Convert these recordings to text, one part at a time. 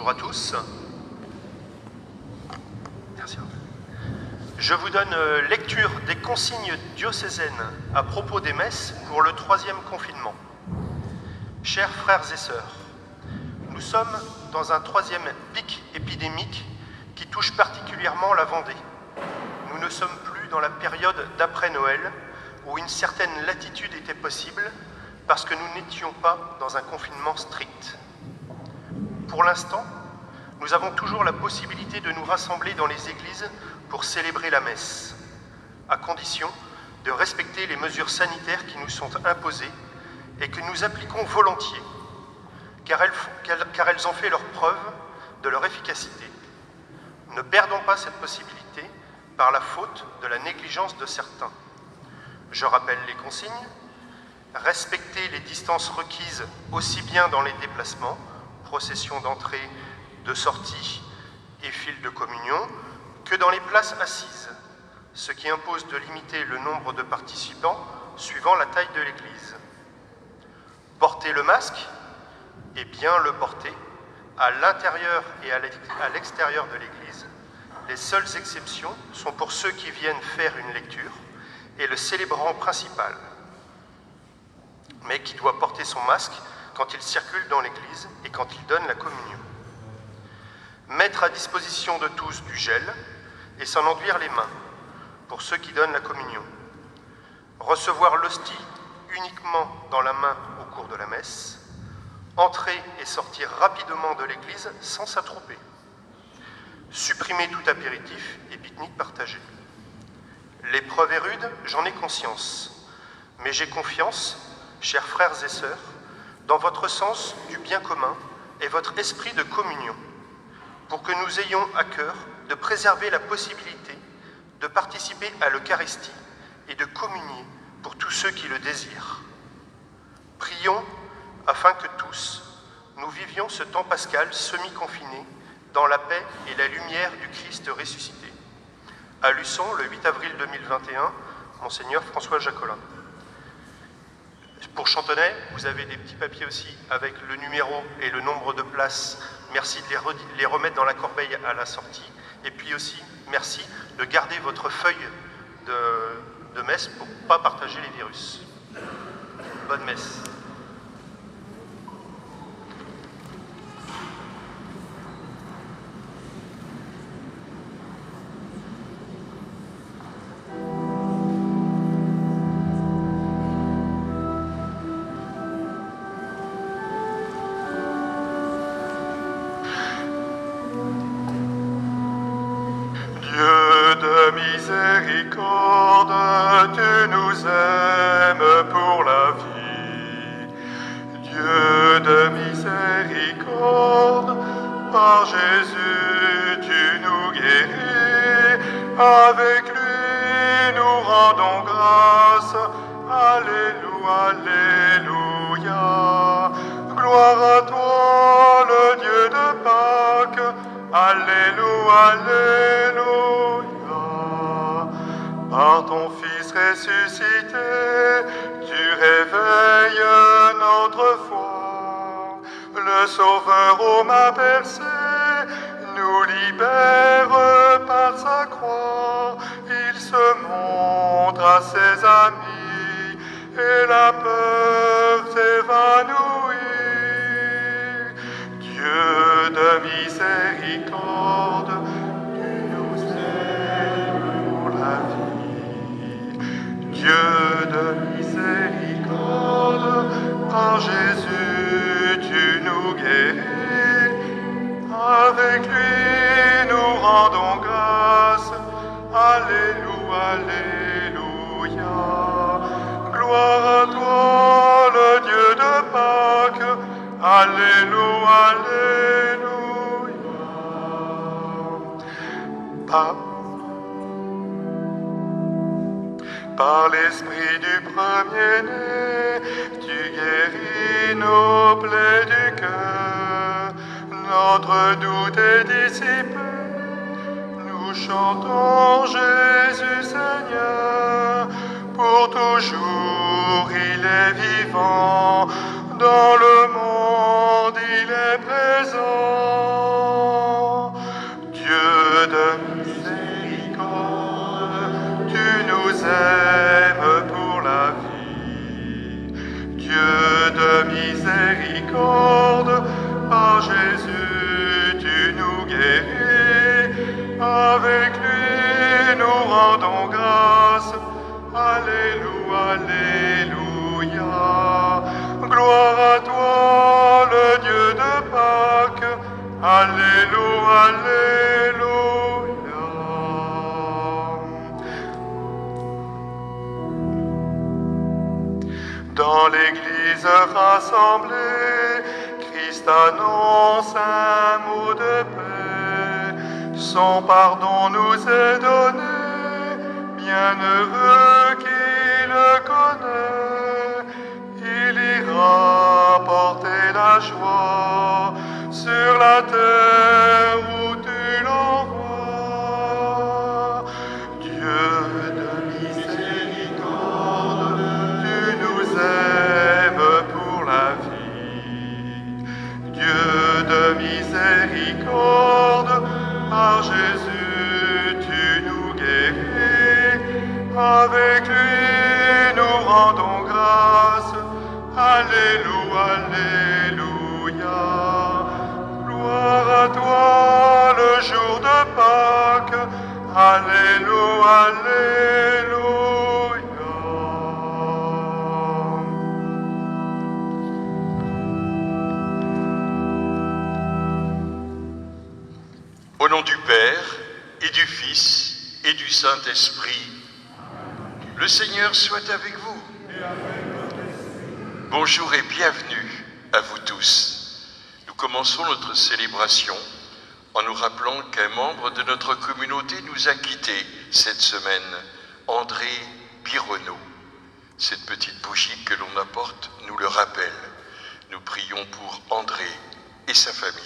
Bonjour à tous. Merci. Je vous donne lecture des consignes diocésaines à propos des messes pour le 3e confinement. Chers frères et sœurs, nous sommes dans un 3e pic épidémique qui touche particulièrement la Vendée. Nous ne sommes plus dans la période d'après-Noël où une certaine latitude était possible parce que nous n'étions pas dans un confinement strict. Pour l'instant, nous avons toujours la possibilité de nous rassembler dans les églises pour célébrer la messe, à condition de respecter les mesures sanitaires qui nous sont imposées et que nous appliquons volontiers, car elles ont fait leur preuve de leur efficacité. Ne perdons pas cette possibilité par la faute de la négligence de certains. Je rappelle les consignes. Respecter les distances requises aussi bien dans les déplacements, processions d'entrée, de sortie et file de communion, que dans les places assises, ce qui impose de limiter le nombre de participants suivant la taille de l'église. Porter le masque et bien le porter à l'intérieur et à l'extérieur de l'église. Les seules exceptions sont pour ceux qui viennent faire une lecture et le célébrant principal, mais qui doit porter son masque quand il circule dans l'église et quand il donne la communion. Mettre à disposition de tous du gel et s'en enduire les mains pour ceux qui donnent la communion. Recevoir l'hostie uniquement dans la main au cours de la messe. Entrer et sortir rapidement de l'église sans s'attrouper. Supprimer tout apéritif et pique-nique partagé. L'épreuve est rude, j'en ai conscience, mais j'ai confiance, chers frères et sœurs, dans votre sens du bien commun et votre esprit de communion, pour que nous ayons à cœur de préserver la possibilité de participer à l'Eucharistie et de communier pour tous ceux qui le désirent. Prions afin que tous, nous vivions ce temps pascal semi-confiné dans la paix et la lumière du Christ ressuscité. À Luçon, le 8 avril 2021, Monseigneur François Jacolin. Pour Chantenay, vous avez des petits papiers aussi avec le numéro et le nombre de places. Merci de les remettre dans la corbeille à la sortie. Et puis aussi, merci de garder votre feuille de messe pour ne pas partager les virus. Bonne messe. Miséricorde, tu nous aimes pour la vie. Dieu de miséricorde, par Jésus tu nous guéris. Avec lui nous rendons grâce. Alléluia, alléluia. Gloire à toi, le Dieu de Pâques. Alléluia, alléluia. Par ton Fils ressuscité, tu réveilles notre foi. Le Sauveur homme a percé, nous libère par sa croix. Il se montre à ses amis et la peur s'évanouit. Dieu de miséricorde, tu nous aimes pour la vie. Dieu de miséricorde, par Jésus tu nous guéris. Avec lui nous rendons grâce. Alléluia, alléluia. Gloire à toi, le Dieu de Pâques. Alléluia, alléluia. Par l'esprit du premier-né, tu guéris nos plaies du cœur. Notre doute est dissipé, nous chantons Jésus Seigneur. Pour toujours il est vivant, dans le monde il est présent. Alléluia. Gloire à toi, le Dieu de Pâques. Alléluia, Alléluia. Dans l'église rassemblée, Christ annonce un mot de paix. Son pardon nous est donné, bienheureux qui le connaît. Il ira porter la joie sur la terre où tu l'envoies. Dieu de miséricorde, tu nous aimes pour la vie. Dieu de miséricorde, par Jésus tu nous guéris. Avec lui nous rendons grâce. Alléluia, Alléluia. Gloire à toi le jour de Pâques. Alléluia, Alléluia. Au nom du Père, et du Fils, et du Saint-Esprit, le Seigneur soit avec vous. Bonjour et bienvenue à vous tous. Nous commençons notre célébration en nous rappelant qu'un membre de notre communauté nous a quittés cette semaine, André Bironneau. Cette petite bougie que l'on apporte nous le rappelle. Nous prions pour André et sa famille.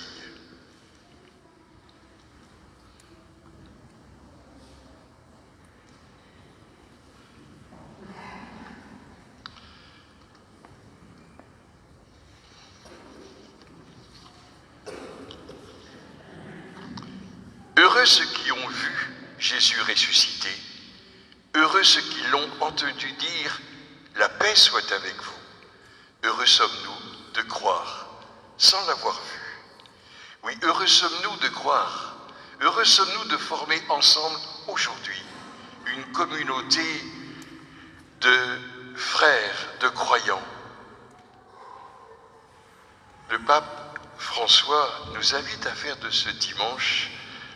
Heureux ceux qui ont vu Jésus ressuscité, heureux ceux qui l'ont entendu dire « La paix soit avec vous ». Heureux sommes-nous de croire sans l'avoir vu. Oui, heureux sommes-nous de croire, heureux sommes-nous de former ensemble aujourd'hui une communauté de frères, de croyants. Le pape François nous invite à faire de ce dimanche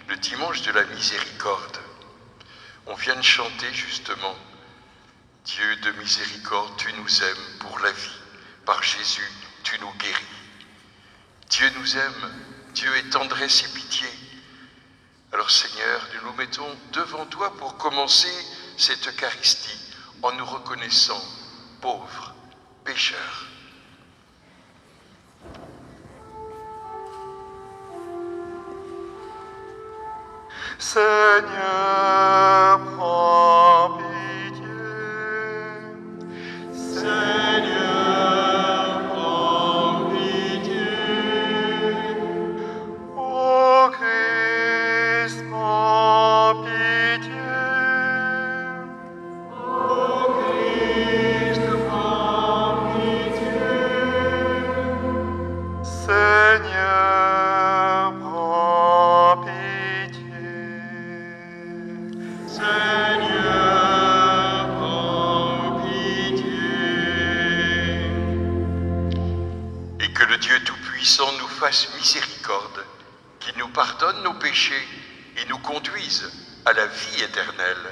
le dimanche de la miséricorde. On vient de chanter justement « Dieu de miséricorde, tu nous aimes pour la vie. Par Jésus, tu nous guéris. » Dieu nous aime, Dieu est tendresse et pitié. Alors Seigneur, nous nous mettons devant toi pour commencer cette Eucharistie en nous reconnaissant pauvres, pécheurs. Seigneur, prends pitié. Seigneur, prends pitié. Ô Christ, prends pitié. Ô Christ, prends pitié. Seigneur, prends pitié. Seigneur, prends pitié. Et que le Dieu Tout-Puissant nous fasse miséricorde, qu'il nous pardonne nos péchés et nous conduise à la vie éternelle.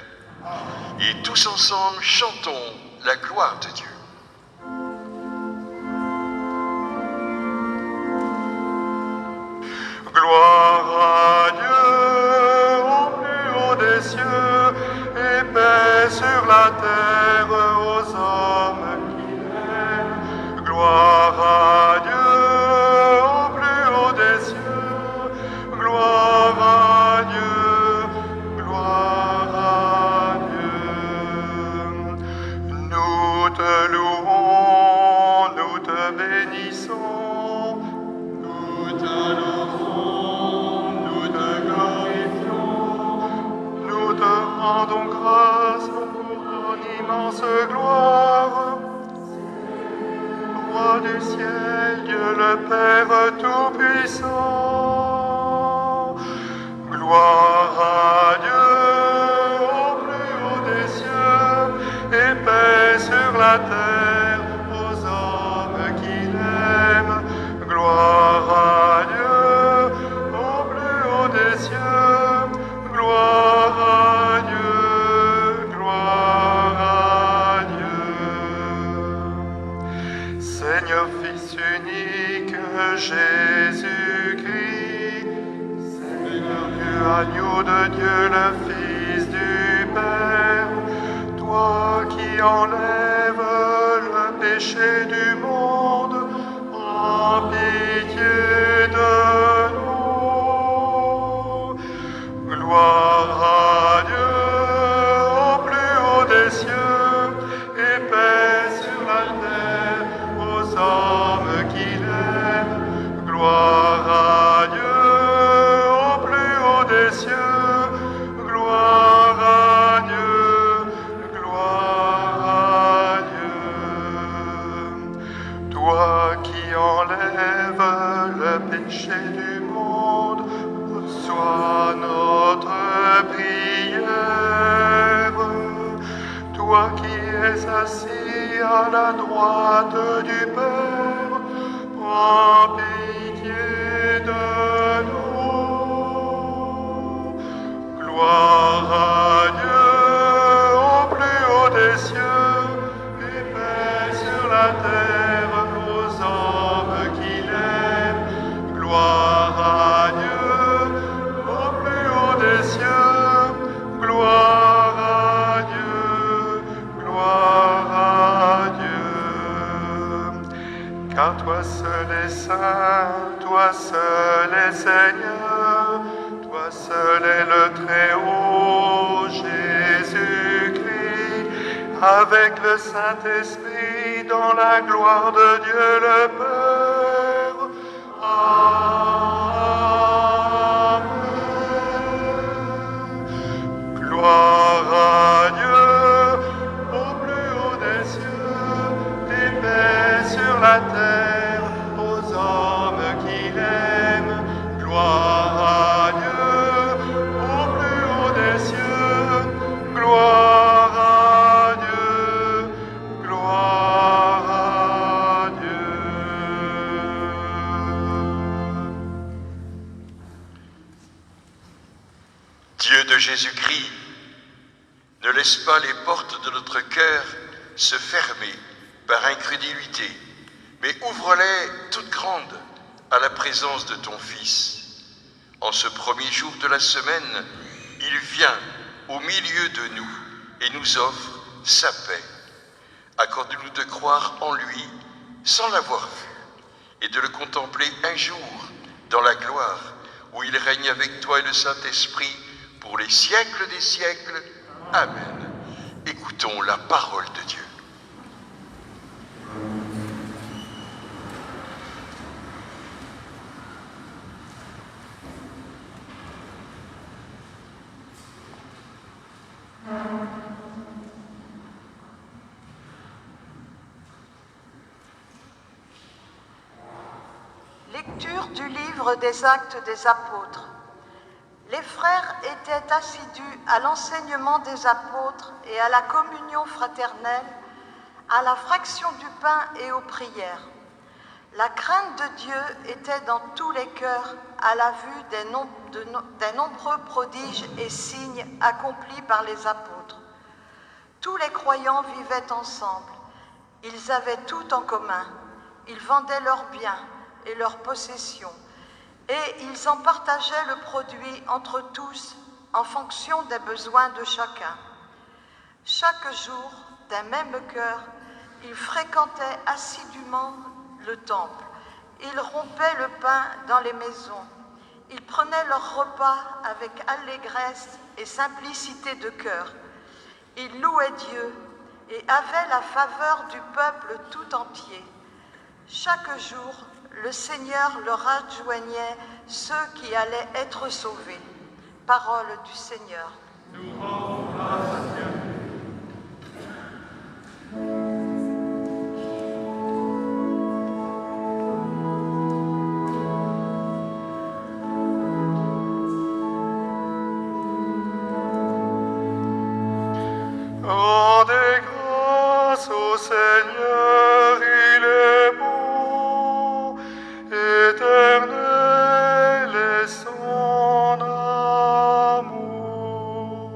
Et tous ensemble, chantons la gloire de Dieu. Gloire à Dieu au plus haut des cieux et paix sur la terre aux hommes qu'il aime. Gloire à Dieu au plus haut des cieux. Gloire à Dieu, gloire à Dieu. Nous te louons, nous te bénissons. Nous t'adorons, nous te glorifions, nous te rendons grâce pour ton immense gloire. Roi du ciel, Dieu le Père Tout-Puissant, gloire à Dieu au plus haut des cieux et paix paix sur la terre aux hommes qu'il aime. Gloire à Dieu au plus haut des cieux. Gloire à Dieu, gloire à Dieu. Seigneur Fils unique, Jésus-Christ, Seigneur Dieu, agneau de Dieu, le Fils du Père, toi qui enlèves le péché du monde, en pitié de nous. Gloire à Dieu au plus haut des cieux et paix sur la terre aux hommes qu'il aime. Gloire à Dieu au plus haut des cieux. Gloire à Dieu, gloire à Dieu. Toi qui enlèves le péché du monde, reçois notre prière. Toi qui es assis à la droite du Père, prends pitié de nous. Gloire à Dieu au plus haut des cieux et paix sur la terre aux hommes qu'il aime. Gloire à Dieu au plus haut des cieux. Gloire à Dieu, gloire à Dieu. Car toi seul est saint, toi seul est Seigneur, toi seul est le Très-Haut, Jésus-Christ, avec le Saint-Esprit dans la gloire de Dieu le Père. Amen. Gloire à Dieu au plus haut des cieux et paix sur la terre aux hommes qu'il aime. Gloire à Dieu au plus haut des cieux. Gloire à Dieu, gloire à Dieu. Dieu de Jésus-Christ, ne laisse pas les portes de notre cœur se fermer par incrédulité, mais ouvre-les toutes grandes à la présence de ton Fils. En ce premier jour de la semaine, il vient au milieu de nous et nous offre sa paix. Accorde-nous de croire en lui sans l'avoir vu et de le contempler un jour dans la gloire où il règne avec toi et le Saint-Esprit pour les siècles des siècles. Amen. Écoutons la parole de Dieu. Lecture du livre des Actes des Apôtres. Les frères étaient assidus à l'enseignement des apôtres et à la communion fraternelle, à la fraction du pain et aux prières. La crainte de Dieu était dans tous les cœurs à la vue des nombreux prodiges et signes accomplis par les apôtres. Tous les croyants vivaient ensemble. Ils avaient tout en commun. Ils vendaient leurs biens et leurs possessions, et ils en partageaient le produit entre tous en fonction des besoins de chacun. Chaque jour, d'un même cœur, ils fréquentaient assidûment le temple. Ils rompaient le pain dans les maisons. Ils prenaient leur repas avec allégresse et simplicité de cœur. Ils louaient Dieu et avaient la faveur du peuple tout entier. Chaque jour, le Seigneur leur adjoignait ceux qui allaient être sauvés. Parole du Seigneur. Nous rendons grâce à Dieu. Rendez grâce au Seigneur, il est bon, éternel est son amour.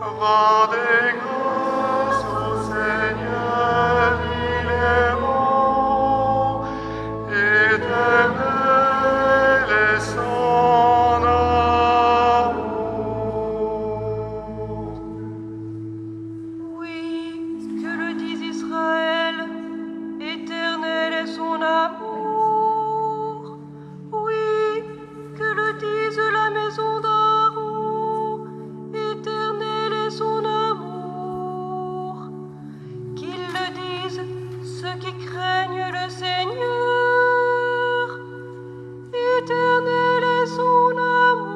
Rendez grâce au Seigneur, il est bon, éternel est son amour. Oui, que le dise Israël, éternel est son amour. Oui, que le dise la maison d'Aaron, éternel est son amour. Qu'ils le disent ceux qui craignent le Seigneur, éternel est son amour.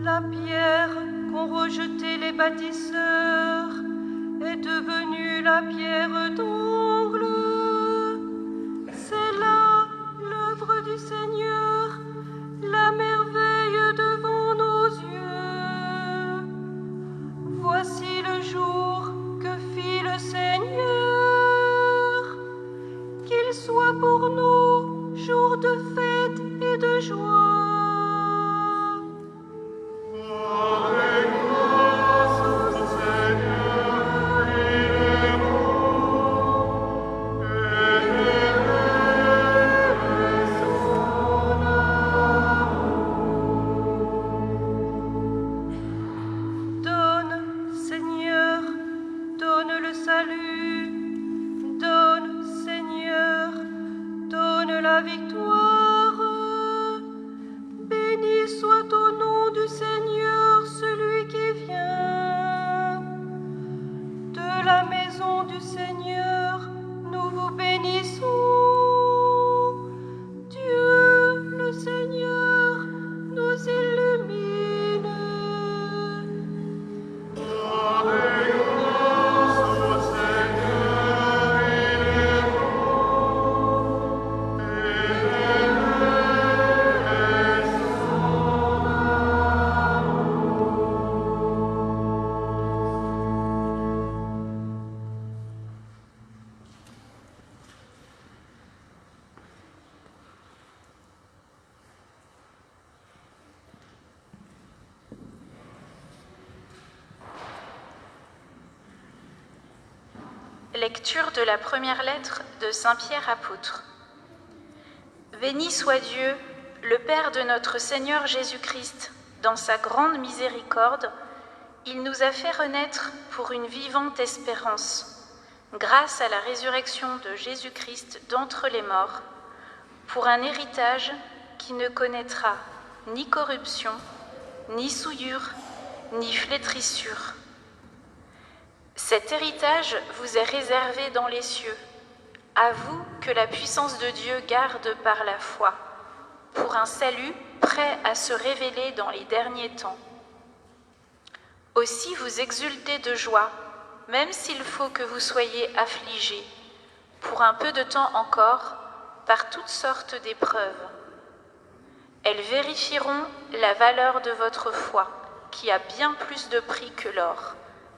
La pierre qu'ont rejetée les bâtisseurs est devenue la pierre d'angle. C'est là l'œuvre du Seigneur, la merveille devant nos yeux. Voici le jour que fit le Seigneur, qu'il soit pour nous jour de fête et de joie. Donne, Seigneur, donne le salut. Donne, Seigneur, donne la victoire. Béni soit au nom du Seigneur celui qui vient. De la maison du Seigneur, nous vous bénissons. Dieu, le Seigneur, nous illumine. Lecture de la première lettre de Saint Pierre apôtre. Béni soit Dieu, le Père de notre Seigneur Jésus-Christ. Dans sa grande miséricorde, il nous a fait renaître pour une vivante espérance, grâce à la résurrection de Jésus-Christ d'entre les morts, pour un héritage qui ne connaîtra ni corruption, ni souillure, ni flétrissure. Cet héritage vous est réservé dans les cieux, à vous que la puissance de Dieu garde par la foi, pour un salut prêt à se révéler dans les derniers temps. Aussi vous exultez de joie, même s'il faut que vous soyez affligés, pour un peu de temps encore, par toutes sortes d'épreuves. Elles vérifieront la valeur de votre foi, qui a bien plus de prix que l'or.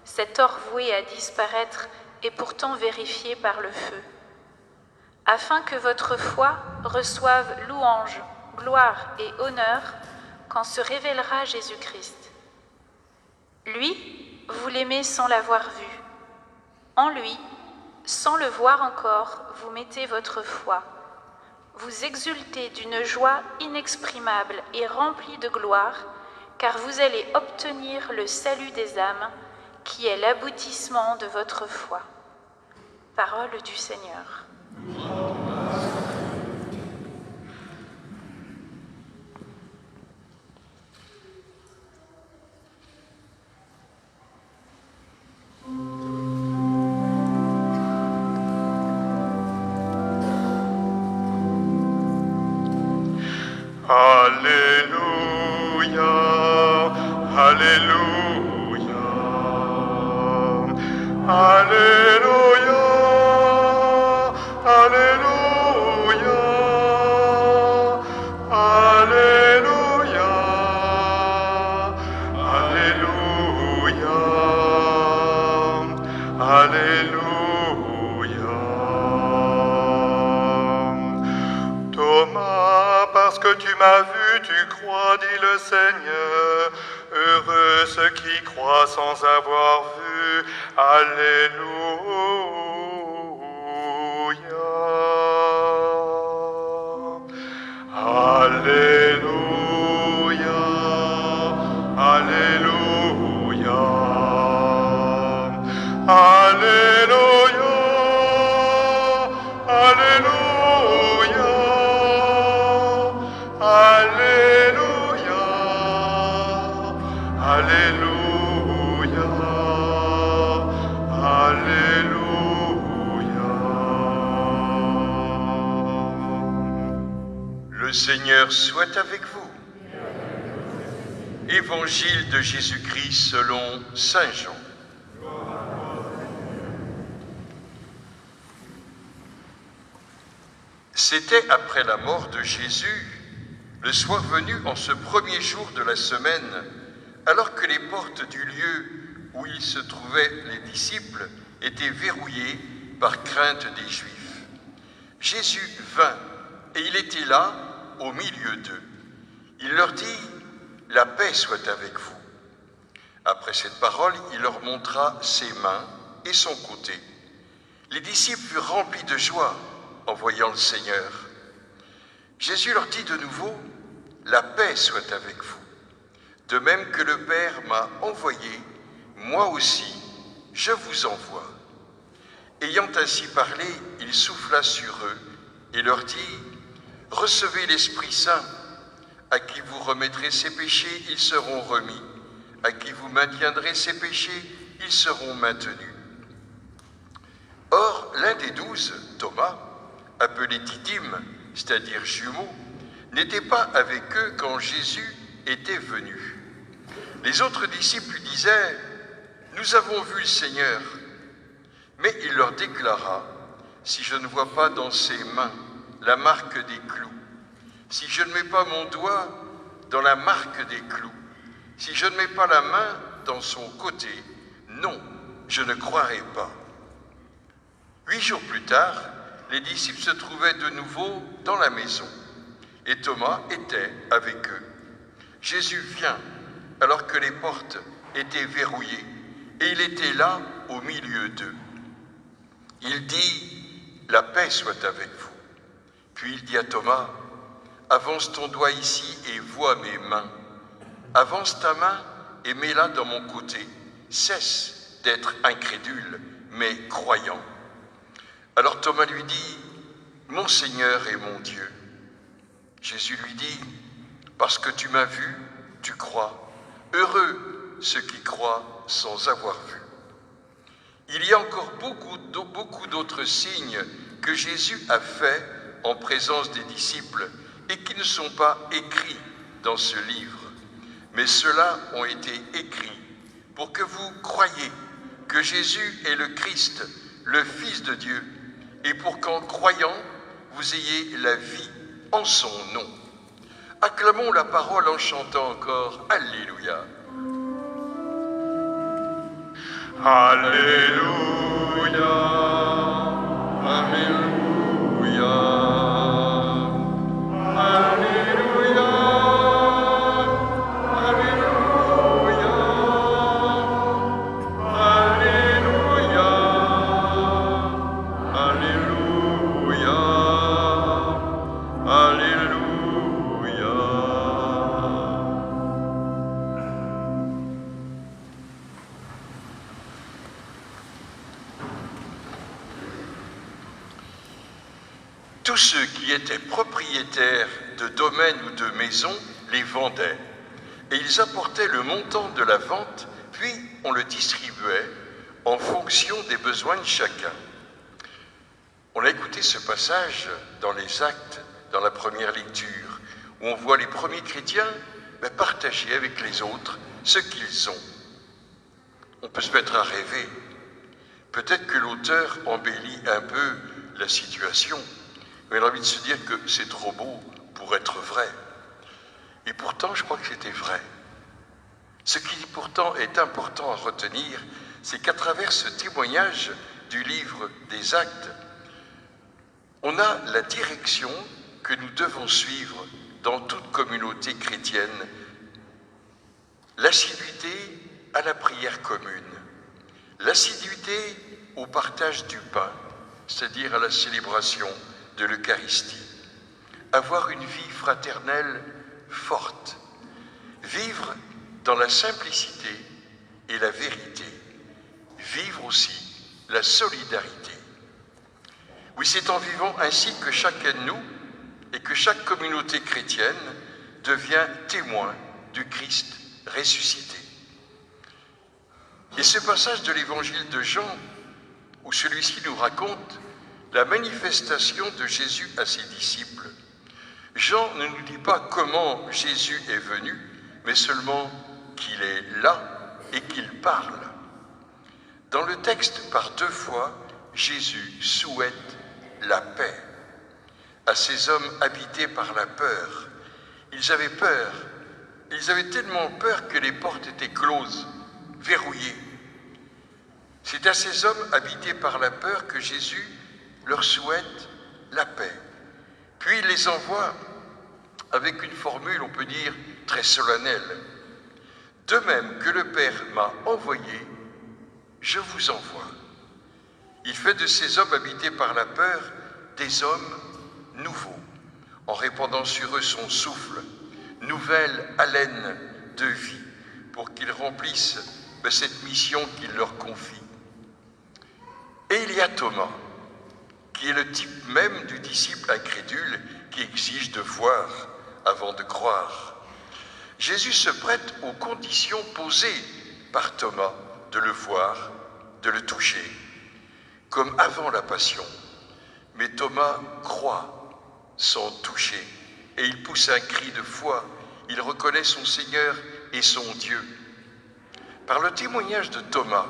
Cet or voué à disparaître est pourtant vérifié par le feu, afin que votre foi reçoive louange, gloire et honneur quand se révélera Jésus-Christ. Lui, vous l'aimez sans l'avoir vu. En lui, sans le voir encore, vous mettez votre foi. Vous exultez d'une joie inexprimable et remplie de gloire, car vous allez obtenir le salut des âmes, qui est l'aboutissement de votre foi. Parole du Seigneur. Alléluia, Alléluia. Alléluia, Alléluia, Alléluia, Alléluia, Alléluia. Thomas, parce que tu m'as vu, tu crois, dit le Seigneur. Heureux ceux qui croient sans avoir vu. Alléluia. Alléluia. Alléluia. Alléluia. Alléluia. Alléluia. Alléluia. Alléluia. Le Seigneur soit avec vous. Évangile de Jésus-Christ selon Saint Jean. C'était après la mort de Jésus, le soir venu en ce premier jour de la semaine, alors que les portes du lieu où ils se trouvaient les disciples étaient verrouillées par crainte des Juifs. Jésus vint et il était là au milieu d'eux. Il leur dit « La paix soit avec vous ». Après cette parole, il leur montra ses mains et son côté. Les disciples furent remplis de joie en voyant le Seigneur. Jésus leur dit de nouveau « La paix soit avec vous. De même que le Père m'a envoyé, moi aussi, je vous envoie. » Ayant ainsi parlé, il souffla sur eux et leur dit « Recevez l'Esprit Saint. À qui vous remettrez ses péchés, ils seront remis. À qui vous maintiendrez ses péchés, ils seront maintenus. » Or, l'un des 12, Thomas, appelé Didyme, c'est-à-dire jumeau, n'était pas avec eux quand Jésus était venu. Les autres disciples lui disaient « Nous avons vu le Seigneur. » Mais il leur déclara « Si je ne vois pas dans ses mains la marque des clous, si je ne mets pas mon doigt dans la marque des clous, si je ne mets pas la main dans son côté, non, je ne croirai pas. » 8 jours plus tard, les disciples se trouvaient de nouveau dans la maison, et Thomas était avec eux. Jésus vient alors que les portes étaient verrouillées, et il était là au milieu d'eux. Il dit « La paix soit avec vous. » Puis il dit à Thomas « Avance ton doigt ici et vois mes mains. Avance ta main et mets-la dans mon côté. Cesse d'être incrédule, mais croyant. » Alors Thomas lui dit « Mon Seigneur et mon Dieu. » Jésus lui dit « Parce que tu m'as vu, tu crois. Heureux ceux qui croient sans avoir vu. » Il y a encore beaucoup d'autres signes que Jésus a faits en présence des disciples et qui ne sont pas écrits dans ce livre. Mais ceux-là ont été écrits pour que vous croyiez que Jésus est le Christ, le Fils de Dieu, et pour qu'en croyant, vous ayez la vie en son nom. Acclamons la parole en chantant encore « Alléluia ». Alléluia, Alléluia, Alléluia, Alléluia, Alléluia, Alléluia, Alléluia. Tous ceux qui étaient propriétaires de domaines ou de maisons les vendaient, et ils apportaient le montant de la vente, puis on le distribuait en fonction des besoins de chacun. On a écouté ce passage dans les Actes, dans la première lecture, où on voit les premiers chrétiens partager avec les autres ce qu'ils ont. On peut se mettre à rêver. Peut-être que l'auteur embellit un peu la situation, mais il a envie de se dire que c'est trop beau pour être vrai. Et pourtant, je crois que c'était vrai. Ce qui pourtant est important à retenir, c'est qu'à travers ce témoignage du livre des Actes, on a la direction que nous devons suivre dans toute communauté chrétienne, l'assiduité à la prière commune, l'assiduité au partage du pain, c'est-à-dire à la célébration de l'Eucharistie, avoir une vie fraternelle forte, vivre dans la simplicité et la vérité, vivre aussi la solidarité. Oui, c'est en vivant ainsi que chacun de nous et que chaque communauté chrétienne devient témoin du Christ ressuscité. Et ce passage de l'évangile de Jean, où celui-ci nous raconte la manifestation de Jésus à ses disciples, Jean ne nous dit pas comment Jésus est venu, mais seulement qu'il est là et qu'il parle. Dans le texte, par 2 fois, Jésus souhaite la paix à ces hommes habités par la peur. Ils avaient peur. Ils avaient tellement peur que les portes étaient closes, verrouillées. C'est à ces hommes habités par la peur que Jésus leur souhaite la paix. Puis il les envoie avec une formule, on peut dire, très solennelle. De même que le Père m'a envoyé, je vous envoie. Il fait de ces hommes habités par la peur des hommes nouveaux, en répandant sur eux son souffle, nouvelle haleine de vie, pour qu'ils remplissent cette mission qu'il leur confie. Et il y a Thomas, qui est le type même du disciple incrédule qui exige de voir avant de croire. Jésus se prête aux conditions posées par Thomas de le voir, de le toucher, comme avant la passion. Mais Thomas croit sans toucher, et il pousse un cri de foi. Il reconnaît son Seigneur et son Dieu. Par le témoignage de Thomas,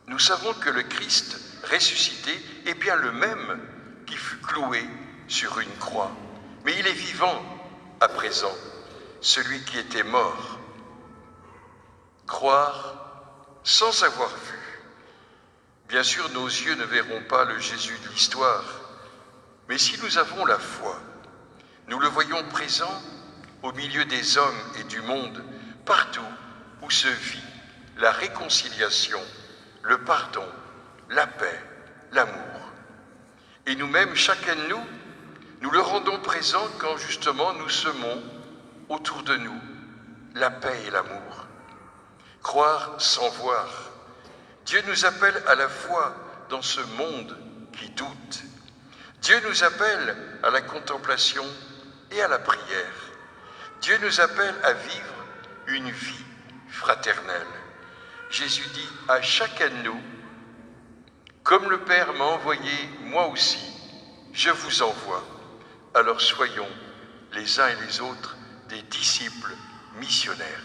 nous savons que le Christ ressuscité est bien le même qui fut cloué sur une croix. Mais il est vivant à présent, celui qui était mort. Croire sans avoir vu. Bien sûr, nos yeux ne verront pas le Jésus de l'histoire, mais si nous avons la foi, nous le voyons présent au milieu des hommes et du monde, partout où se vit la réconciliation, le pardon, la paix, l'amour. Et nous-mêmes, chacun de nous, nous le rendons présent quand justement nous semons autour de nous la paix et l'amour. Croire sans voir. Dieu nous appelle à la foi dans ce monde qui doute. Dieu nous appelle à la contemplation et à la prière. Dieu nous appelle à vivre une vie fraternelle. Jésus dit à chacun de nous, comme le Père m'a envoyé, moi aussi, je vous envoie. Alors soyons les uns et les autres des disciples missionnaires.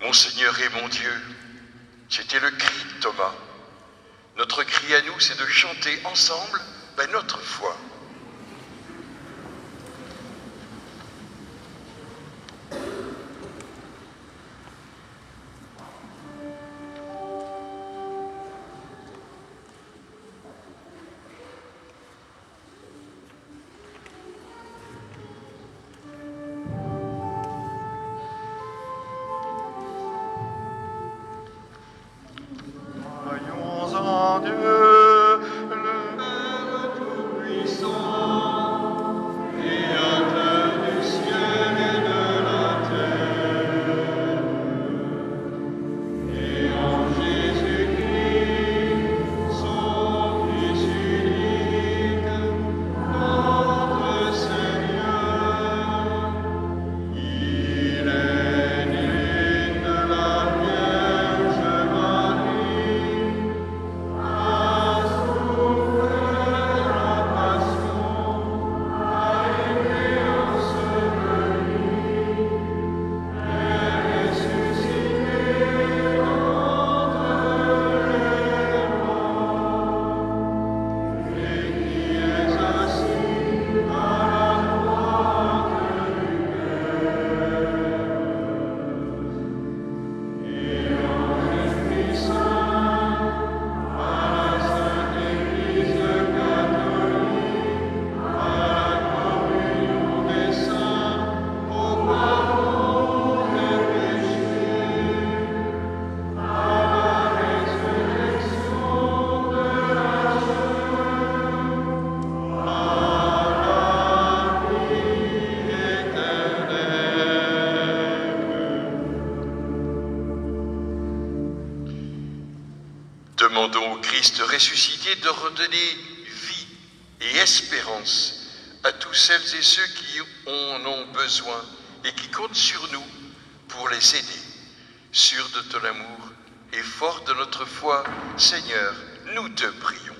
Mon Seigneur et mon Dieu, C'était le cri de Thomas. Notre cri à nous, c'est de chanter ensemble notre foi. Croyons en Dieu, le Père Tout-Puissant, Créateur du ciel et de la terre, et en Jésus-Christ, son Fils unique, notre Seigneur. Il est né de la Vierge Marie, a souffert la passion, a été enseveli, est ressuscité d'entre les morts, et qui est assis à la droite du Père. Et en Esprit Saint, à la Sainte Église catholique, à la communion des saints, au pardon des péchés, à la résurrection de la chair, à la vie éternelle. Demandons au Christ ressuscité de redonner vie et espérance à tous celles et ceux qui en ont besoin et qui comptent sur nous pour les aider. Sûrs de ton amour et forts de notre foi, Seigneur, nous te prions.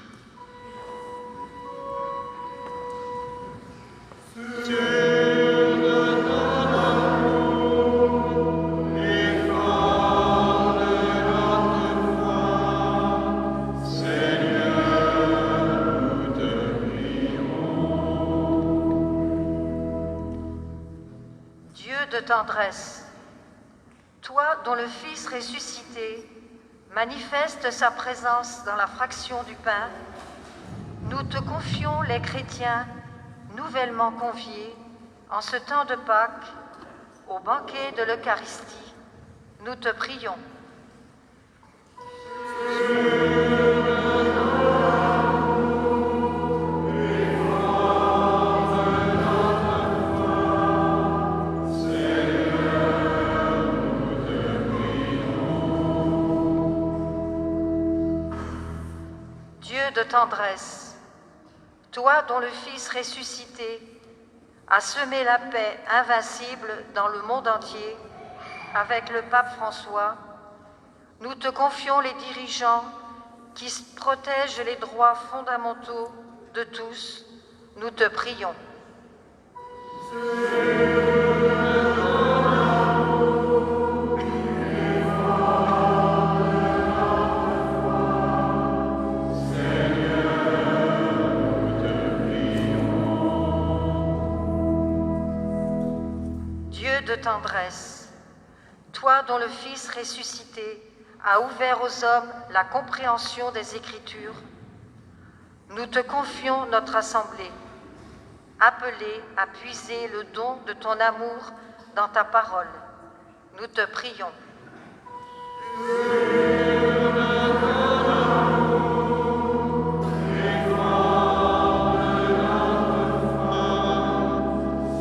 Dieu de tendresse, toi dont le Fils ressuscité manifeste sa présence dans la fraction du pain, nous te confions les chrétiens nouvellement conviés en ce temps de Pâques au banquet de l'Eucharistie. Nous te prions. Dieu de tendresse, toi dont le Fils ressuscité a semé la paix invincible dans le monde entier avec le pape François, nous te confions les dirigeants qui protègent les droits fondamentaux de tous. Nous te prions. Dieu de tendresse, toi dont le Fils ressuscité a ouvert aux hommes la compréhension des Écritures, nous te confions notre assemblée, appelée à puiser le don de ton amour dans ta parole. Nous te prions.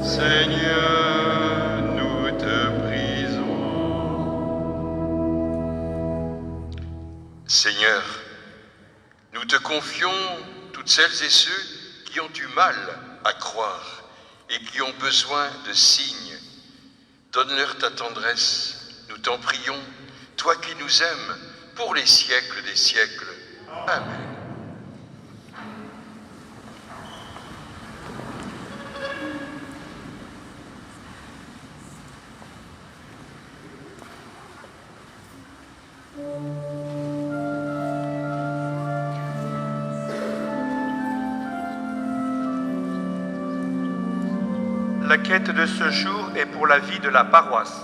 Seigneur, nous te prisons. Seigneur, nous te confions toutes celles et ceux qui ont du mal à croire et qui ont besoin de signes. Donne-leur ta tendresse, nous t'en prions, toi qui nous aimes pour les siècles des siècles. Amen. La quête de ce jour est pour la vie de la paroisse.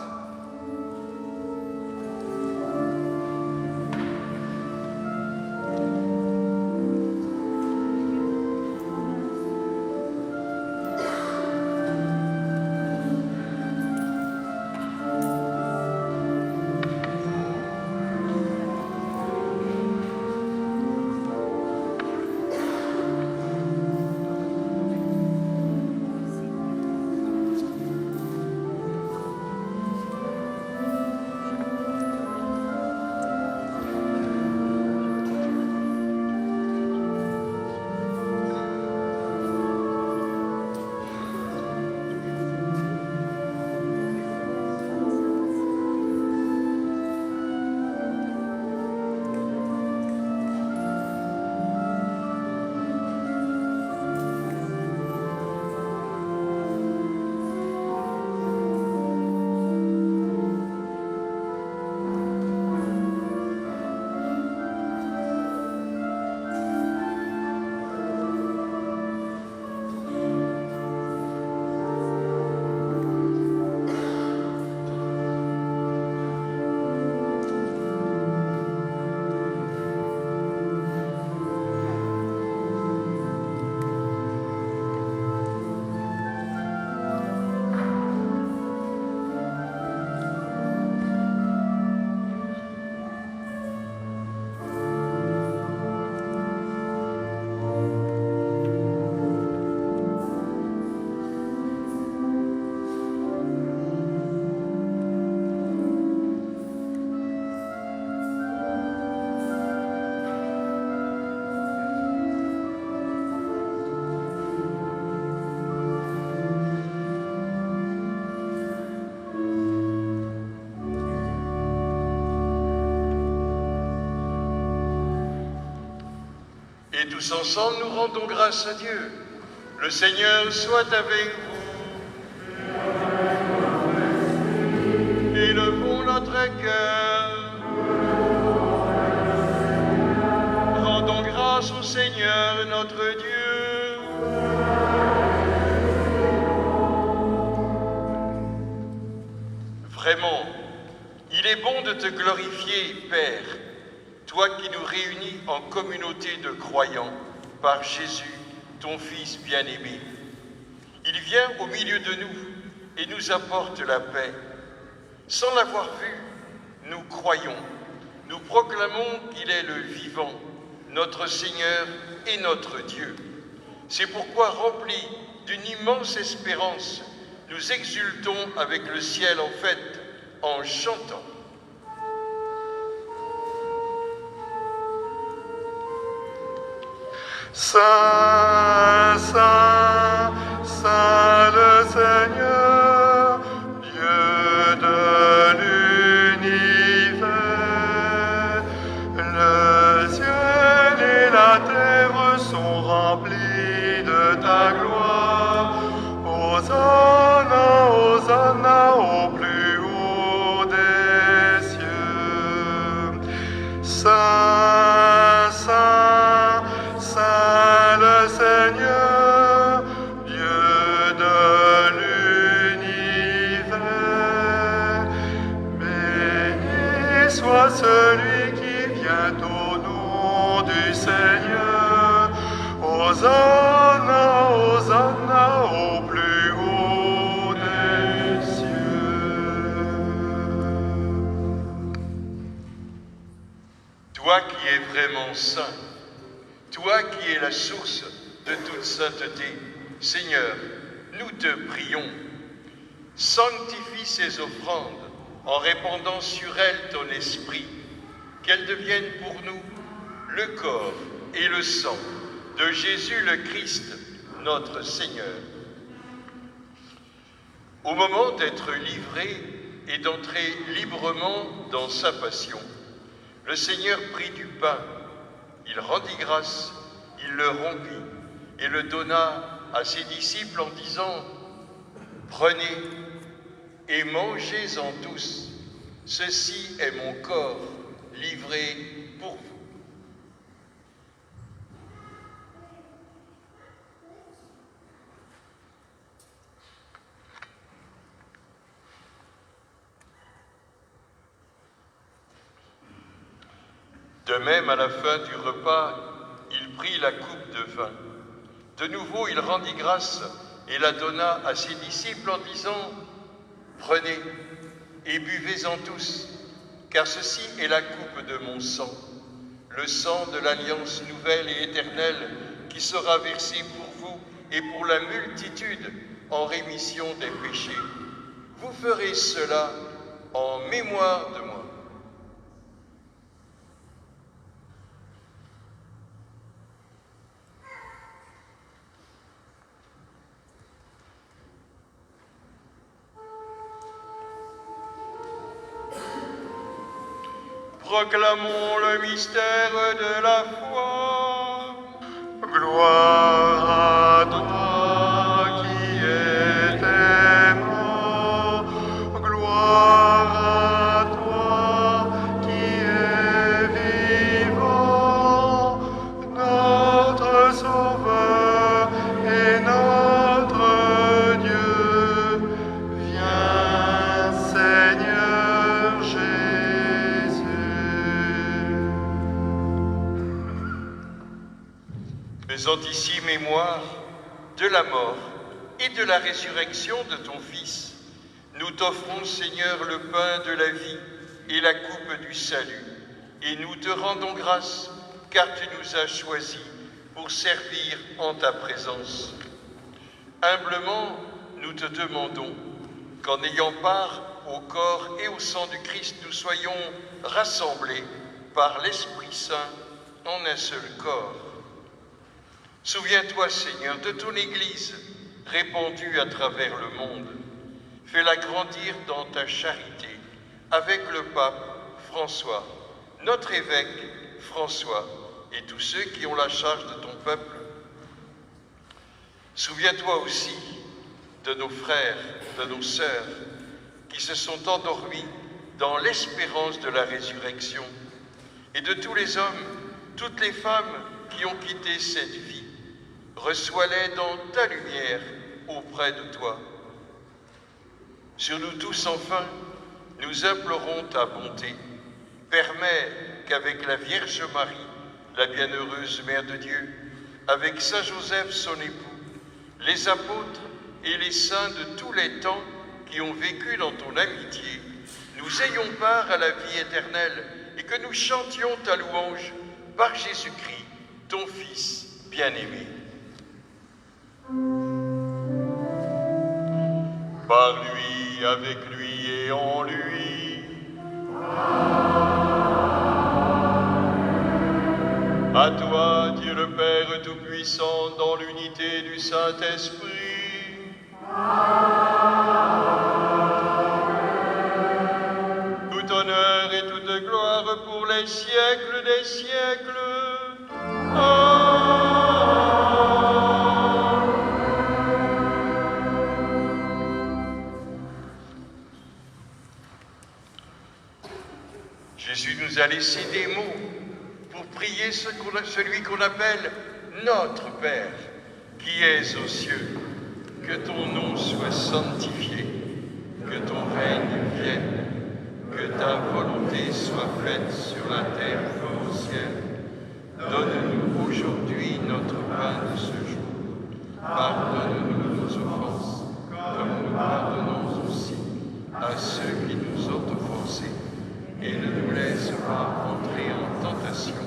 Et tous ensemble, nous rendons grâce à Dieu. Le Seigneur soit avec vous. Élevons notre cœur. Rendons grâce au Seigneur notre Dieu. Vraiment, il est bon de te glorifier, Père, toi qui nous réunis en communauté de croyants par Jésus, ton Fils bien-aimé. Il vient au milieu de nous et nous apporte la paix. Sans l'avoir vu, nous croyons, nous proclamons qu'il est le vivant, notre Seigneur et notre Dieu. C'est pourquoi, remplis d'une immense espérance, nous exultons avec le ciel en fête, en chantant. Saint, Saint, Saint le Seigneur, Dieu de l'univers. Le ciel et la terre sont remplis de ta gloire. Hosanna, Hosanna au plus haut des cieux. Saint, Saint, Saint le Seigneur, Dieu de l'univers. Béni soit celui qui vient au nom du Seigneur. Hosanna, Hosanna au plus haut des cieux. Toi qui es vraiment saint, toi qui es la source de toute sainteté, Seigneur, nous te prions. Sanctifie ces offrandes en répandant sur elles ton esprit, qu'elles deviennent pour nous le corps et le sang de Jésus le Christ, notre Seigneur. Au moment d'être livré et d'entrer librement dans sa passion, le Seigneur prit du pain, il rendit grâce, il le rompit et le donna à ses disciples en disant « Prenez et mangez-en tous, ceci est mon corps livré pour vous. » De même, à la fin du repas, il prit la coupe de vin. De nouveau, il rendit grâce et la donna à ses disciples en disant, « Prenez et buvez-en tous, car ceci est la coupe de mon sang, le sang de l'alliance nouvelle et éternelle qui sera versé pour vous et pour la multitude en rémission des péchés. Vous ferez cela en mémoire de moi. » Proclamons le mystère de la foi. Gloire à toi qui étais mort, gloire à toi qui es vivant, notre Sauveur et notre Dieu. Viens, Seigneur Jésus. Faisant ici mémoire de la mort et de la résurrection de ton Fils, nous t'offrons, Seigneur, le pain de la vie et la coupe du salut, et nous te rendons grâce, car tu nous as choisis pour servir en ta présence. Humblement, nous te demandons qu'en ayant part au corps et au sang du Christ, nous soyons rassemblés par l'Esprit Saint en un seul corps. Souviens-toi, Seigneur, de ton Église répandue à travers le monde. Fais-la grandir dans ta charité avec le pape François, notre évêque François et tous ceux qui ont la charge de ton peuple. Souviens-toi aussi de nos frères, de nos sœurs qui se sont endormis dans l'espérance de la résurrection et de tous les hommes, toutes les femmes qui ont quitté cette vie. Reçois-les dans ta lumière auprès de toi. Sur nous tous, enfin, nous implorons ta bonté. Permets qu'avec la Vierge Marie, la bienheureuse Mère de Dieu, avec Saint Joseph, son époux, les apôtres et les saints de tous les temps qui ont vécu dans ton amitié, nous ayons part à la vie éternelle et que nous chantions ta louange par Jésus-Christ, ton Fils bien-aimé. Par lui, avec lui et en lui. À toi, Dieu le Père Tout-Puissant, dans l'unité du Saint-Esprit. Tout honneur et toute gloire pour les siècles des siècles. Amen. Jésus nous a laissé des mots pour prier celui qu'on appelle notre Père, qui es aux cieux. Que ton nom soit sanctifié, que ton règne vienne, que ta volonté soit faite sur la terre comme au ciel. Donne-nous aujourd'hui notre pain de ce jour. Pardonne-nous nos offenses, comme nous pardonnons aussi à ceux qui nous ont offensés. Et ne nous laisse pas entrer en tentation,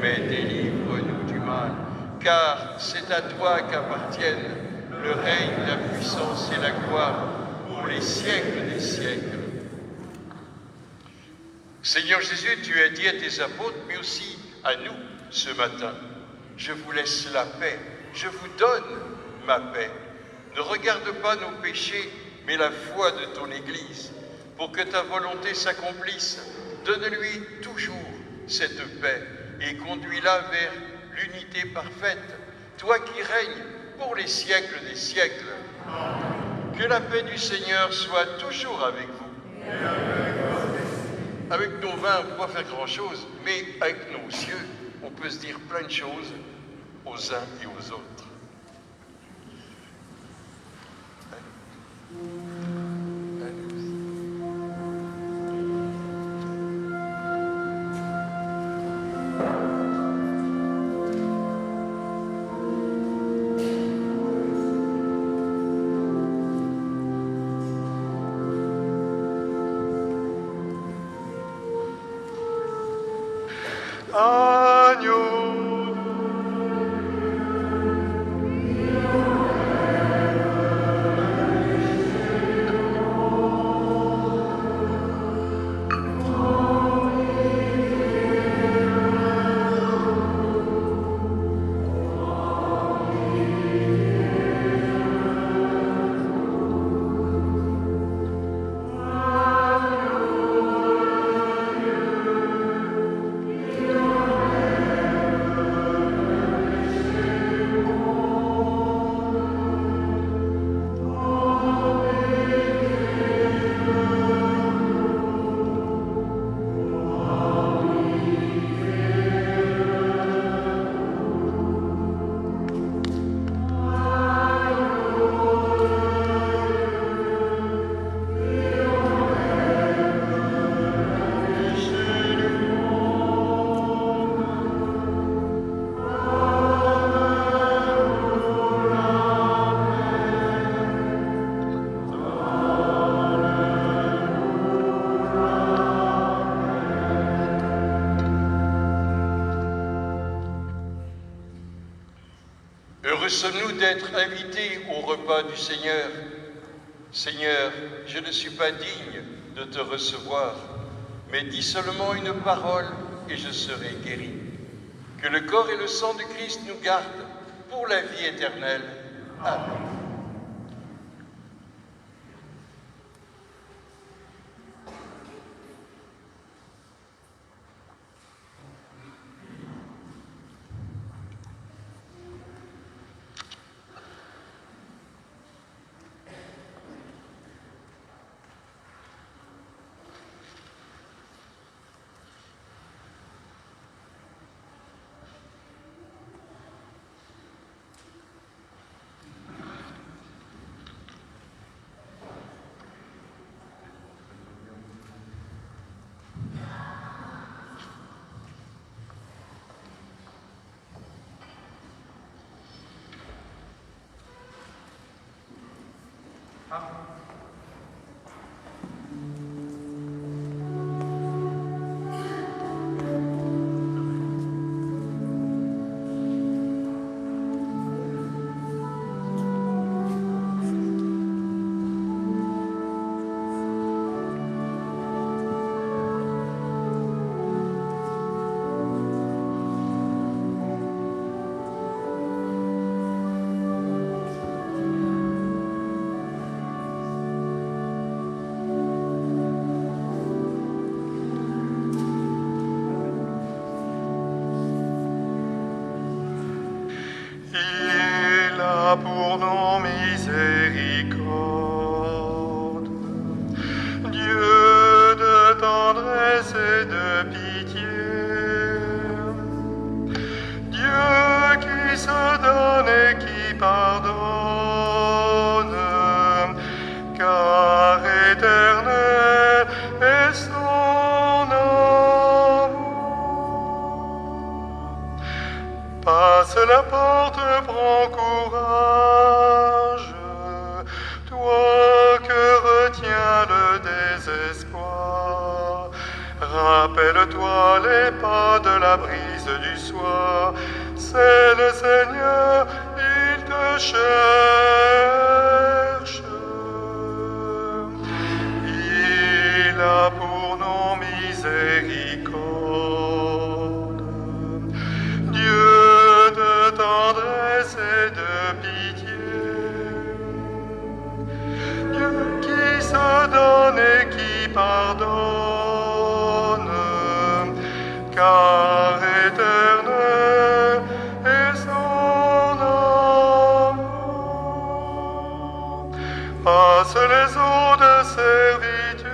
mais délivre-nous du mal, car c'est à toi qu'appartiennent le règne, la puissance et la gloire pour les siècles des siècles. Seigneur Jésus, tu as dit à tes apôtres, mais aussi à nous ce matin, je vous laisse la paix, je vous donne ma paix. Ne regarde pas nos péchés, mais la foi de ton Église. Pour que ta volonté s'accomplisse, donne-lui toujours cette paix et conduis-la vers l'unité parfaite, toi qui règnes pour les siècles des siècles. Que la paix du Seigneur soit toujours avec vous. Avec nos vins, on ne peut pas faire grand-chose, mais avec nos yeux, on peut se dire plein de choses aux uns et aux autres. Agneau. Heureux sommes-nous d'être invités au repas du Seigneur. Seigneur, je ne suis pas digne de te recevoir, mais dis seulement une parole et je serai guéri. Que le corps et le sang de Christ nous gardent pour la vie éternelle. Amen. Il a pour nom miséricorde, Dieu de tendresse et de pitié, Dieu qui se donne et qui pardonne, car éternel est son amour. Passe la porte, prends courage, toi que retient le désespoir. Rappelle-toi les pas de la brise du soir, c'est le Seigneur, il te cherche. Il a pour nom miséricorde, Dieu de tendresse et de pitié, Dieu qui se donne et qui pardonne, car éternel est son amour. Passe les eaux de servitude,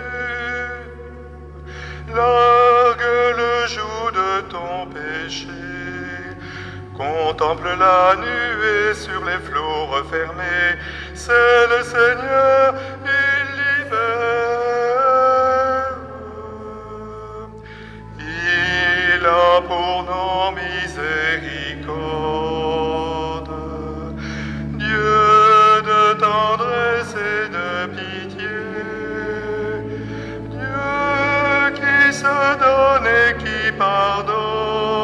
largue le joug de ton péché. Contemple la nuée sur les flots refermés, c'est le Seigneur, il libère. Il a pour nom miséricorde, Dieu de tendresse et de pitié, Dieu qui se donne et qui pardonne,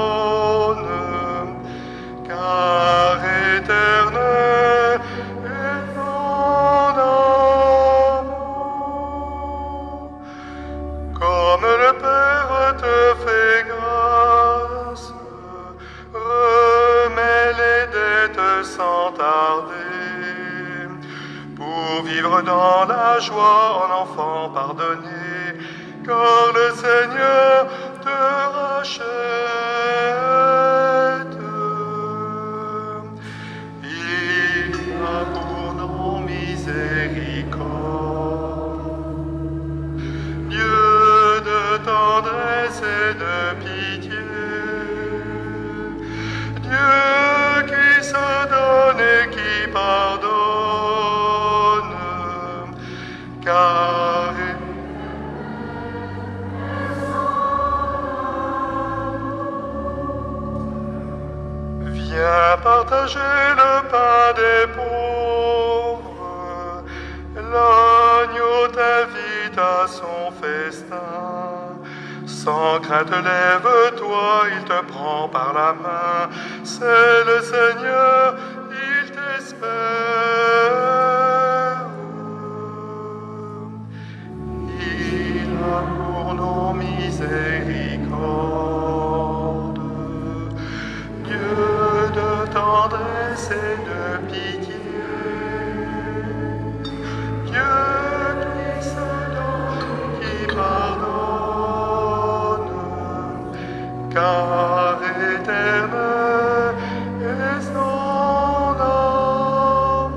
dans la joie en enfant pardonné, car le Seigneur te rachète. Il a pour nom miséricorde, Dieu de tendresse et de pitié, Dieu qui se donne et qui pardonne, car viens partager le pain des pauvres, l'agneau t'invite à son festin. Sans crainte, lève-toi, il te prend par la main, c'est le Seigneur, il t'espère. Il a pour nom miséricorde, Dieu de tendresse et de pitié, Dieu qui se donne, qui pardonne, car éternel est son amour.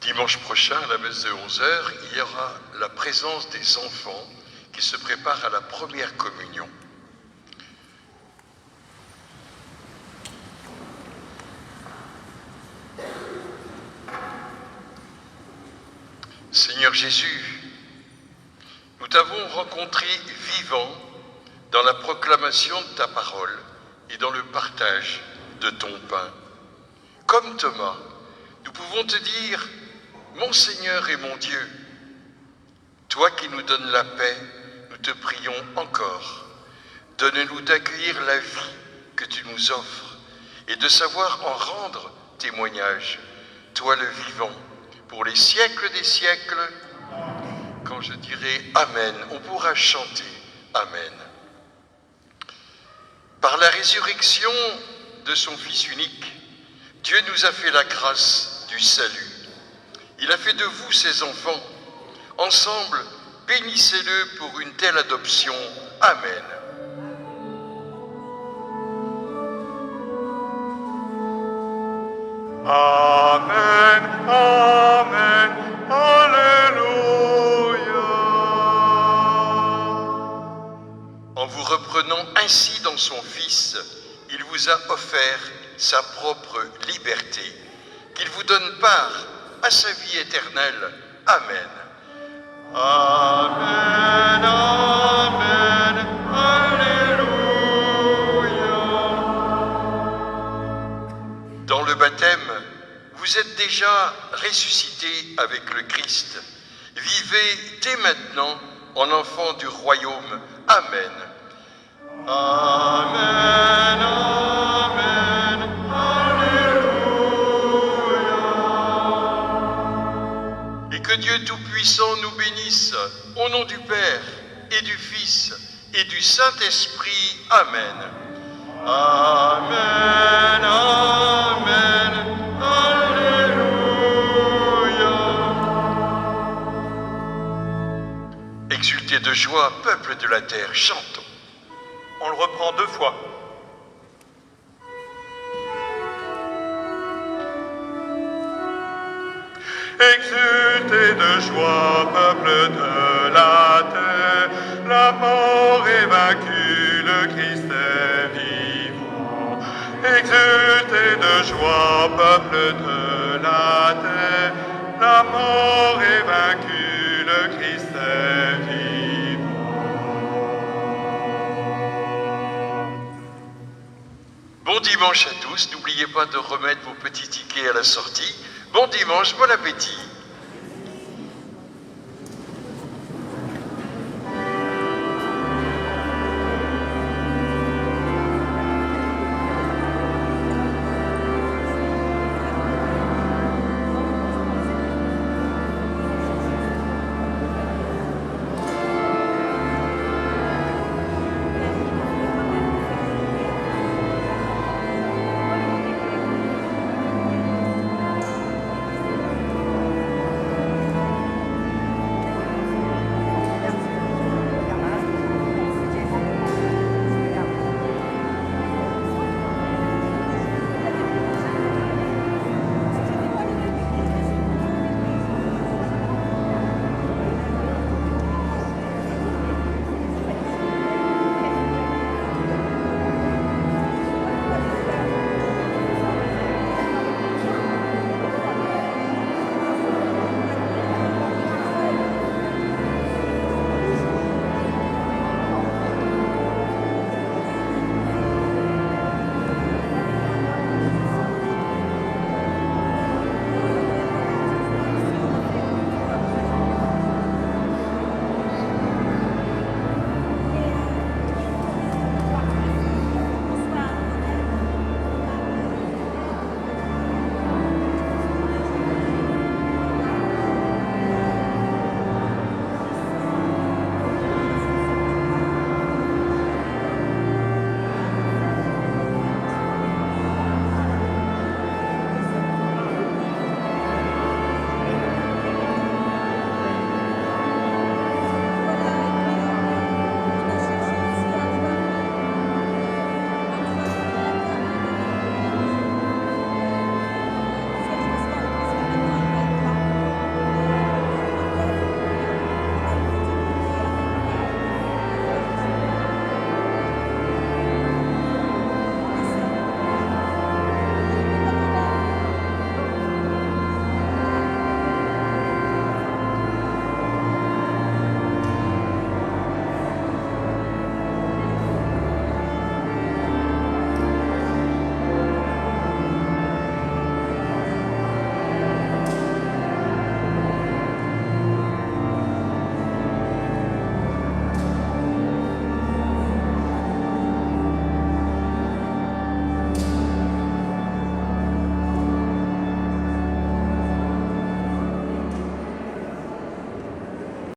Dimanche prochain, à la messe de 11h, il y aura la présence des enfants qui se préparent à la première communion. Seigneur Jésus, nous t'avons rencontré vivant dans la proclamation de ta parole et dans le partage de ton pain. Comme Thomas, nous pouvons te dire: mon Seigneur et mon Dieu, toi qui nous donnes la paix, nous te prions encore. Donne-nous d'accueillir la vie que tu nous offres et de savoir en rendre témoignage, toi le vivant, pour les siècles des siècles. Quand je dirai Amen, on pourra chanter Amen. Par la résurrection de son Fils unique, Dieu nous a fait la grâce du salut. Il a fait de vous ses enfants. Ensemble, bénissez-le pour une telle adoption. Amen. Amen, Amen, Alléluia. En vous reprenant ainsi dans son Fils, il vous a offert sa propre liberté, qu'il vous donne part à sa vie éternelle. Amen. Amen, Amen, Alléluia. Dans le baptême, vous êtes déjà ressuscités avec le Christ. Vivez dès maintenant en enfants du royaume. Amen. Amen, Amen, Alléluia. Et que Dieu Tout-Puissant nous bénisse, au nom du Père et du Fils et du Saint-Esprit. Amen. Amen, Amen. Exultez de joie, peuple de la terre, chantons. On le reprend 2 fois. Exultez de joie, peuple de la terre, la mort est vaincue, le Christ est vivant. Exultez de joie, peuple de la terre, la mort est vaincue, le Christ est vivant. Bon dimanche à tous, n'oubliez pas de remettre vos petits tickets à la sortie. Bon dimanche, bon appétit.